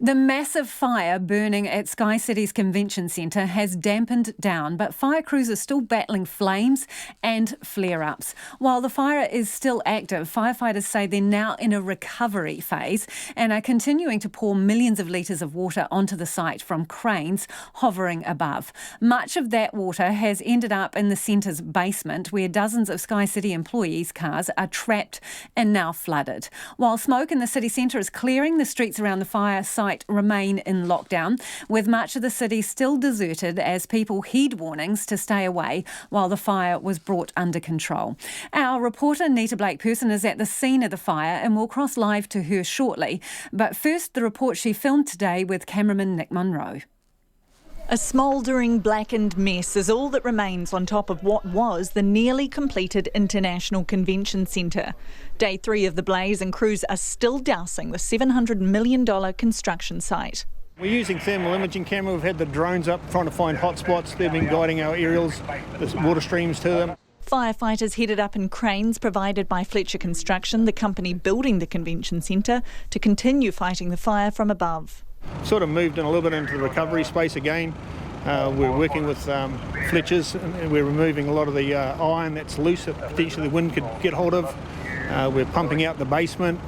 The massive fire burning at SkyCity's Convention Centre has dampened down, but fire crews are still battling flames and flare-ups. While the fire is still active, firefighters say they're now in a recovery phase and are continuing to pour millions of litres of water onto the site from cranes hovering above. Much of that water has ended up in the centre's basement, where dozens of SkyCity employees' cars are trapped and now flooded. While smoke in the city centre is clearing, the streets around the fire site remain in lockdown, with much of the city still deserted as people heed warnings to stay away while the fire was brought under control. Our reporter Nita Blake-Persen is at the scene of the fire and we'll cross live to her shortly. But first, the report she filmed today with cameraman Nick Munro. A smouldering, blackened mess is all that remains on top of what was the nearly completed International Convention Centre. Day 3 of the blaze, and crews are still dousing the $700 million construction site. We're using thermal imaging camera. We've had the drones up trying to find hot spots. They've been guiding our aerials, the water streams to them. Firefighters headed up in cranes provided by Fletcher Construction, the company building the convention centre, to continue fighting the fire from above. Sort of moved in a little bit into the recovery space again. We're working with Fletchers and we're removing a lot of the iron that's loose that potentially the wind could get hold of. We're pumping out the basement,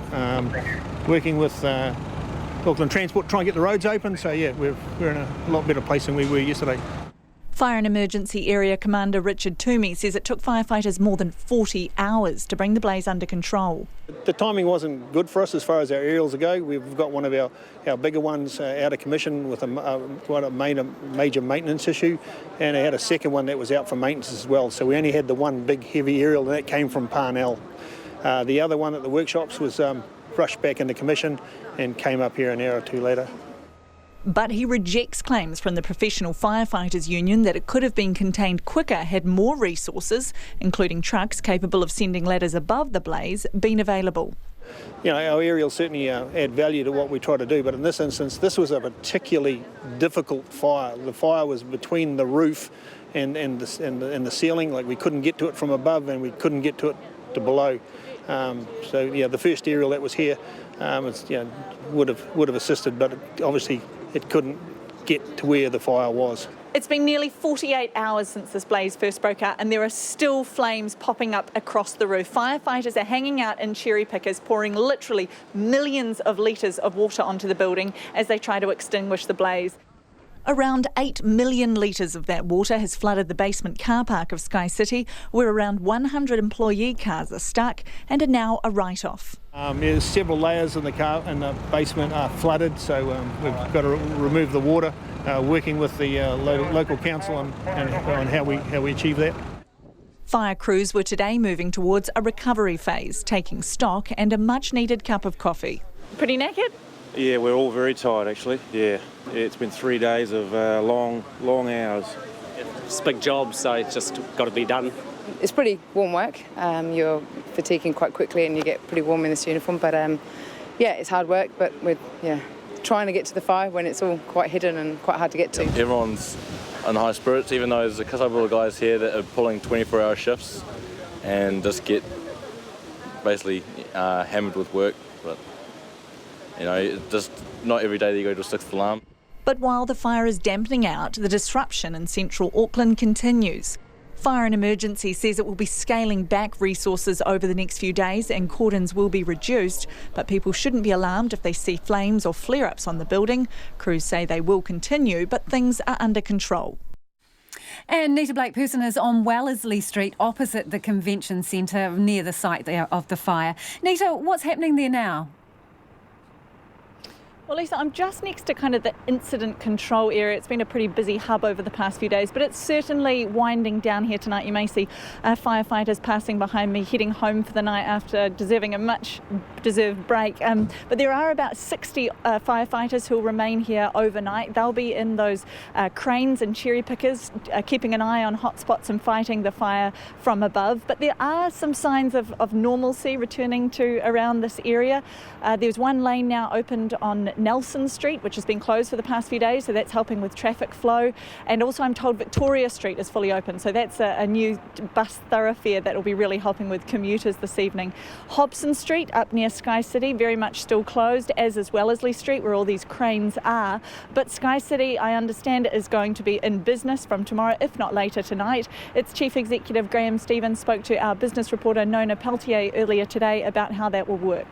working with Auckland Transport, trying to get the roads open. So yeah, we're in a lot better place than we were yesterday. Fire and Emergency Area Commander Richard Toomey says it took firefighters more than 40 hours to bring the blaze under control. The timing wasn't good for us as far as our aerials go. We've got one of our bigger ones out of commission with quite a major maintenance issue, and I had a second one that was out for maintenance as well. So we only had the one big heavy aerial, and that came from Parnell. The other one at the workshops was rushed back into commission and came up here an hour or two later. But he rejects claims from the Professional Firefighters Union that it could have been contained quicker had more resources, including trucks capable of sending ladders above the blaze, been available. You know, our aerials certainly add value to what we try to do, but in this instance, this was a particularly difficult fire. The fire was between the roof and the ceiling. Like, we couldn't get to it from above and we couldn't get to it to below. So yeah, the first aerial that was here would have assisted, but obviously it couldn't get to where the fire was. It's been nearly 48 hours since this blaze first broke out, and there are still flames popping up across the roof. Firefighters are hanging out in cherry pickers, pouring literally millions of litres of water onto the building as they try to extinguish the blaze. Around 8 million litres of that water has flooded the basement car park of SkyCity, where around 100 employee cars are stuck and are now a write-off. There's several layers in the basement are flooded, so we've got to remove the water, working with the local council on how we achieve that. Fire crews were today moving towards a recovery phase, taking stock and a much-needed cup of coffee. Pretty knackered? Yeah, we're all very tired actually. Yeah, it's been 3 days of long hours. It's a big job, so it's just got to be done. It's pretty warm work. You're fatiguing quite quickly and you get pretty warm in this uniform, but yeah, it's hard work, but we're trying to get to the fire when it's all quite hidden and quite hard to get to. Everyone's in high spirits, even though there's a couple of guys here that are pulling 24-hour shifts and just get basically hammered with work. But you know, just not every day that you go to a 6th alarm. But while the fire is dampening out, the disruption in central Auckland continues. Fire and Emergency says it will be scaling back resources over the next few days and cordons will be reduced, but people shouldn't be alarmed if they see flames or flare-ups on the building. Crews say they will continue, but things are under control. And Nita Blake-Persen is on Wellesley Street opposite the Convention Centre near the site there of the fire. Nita, what's happening there now? Well, Lisa, I'm just next to kind of the incident control area. It's been a pretty busy hub over the past few days, but it's certainly winding down here tonight. You may see firefighters passing behind me, heading home for the night after deserving a much-deserved break. But there are about 60 firefighters who will remain here overnight. They'll be in those cranes and cherry pickers, keeping an eye on hotspots and fighting the fire from above. But there are some signs of normalcy returning to around this area. There's one lane now opened on Nelson Street, which has been closed for the past few days, so that's helping with traffic flow. And also I'm told Victoria Street is fully open, so that's a new bus thoroughfare that will be really helping with commuters this evening. Hobson Street up near SkyCity, very much still closed, as well as Wellesley Street, where all these cranes are. But SkyCity, I understand, is going to be in business from tomorrow, if not later tonight. Its Chief Executive Graham Stevens spoke to our business reporter Nona Peltier earlier today about how that will work.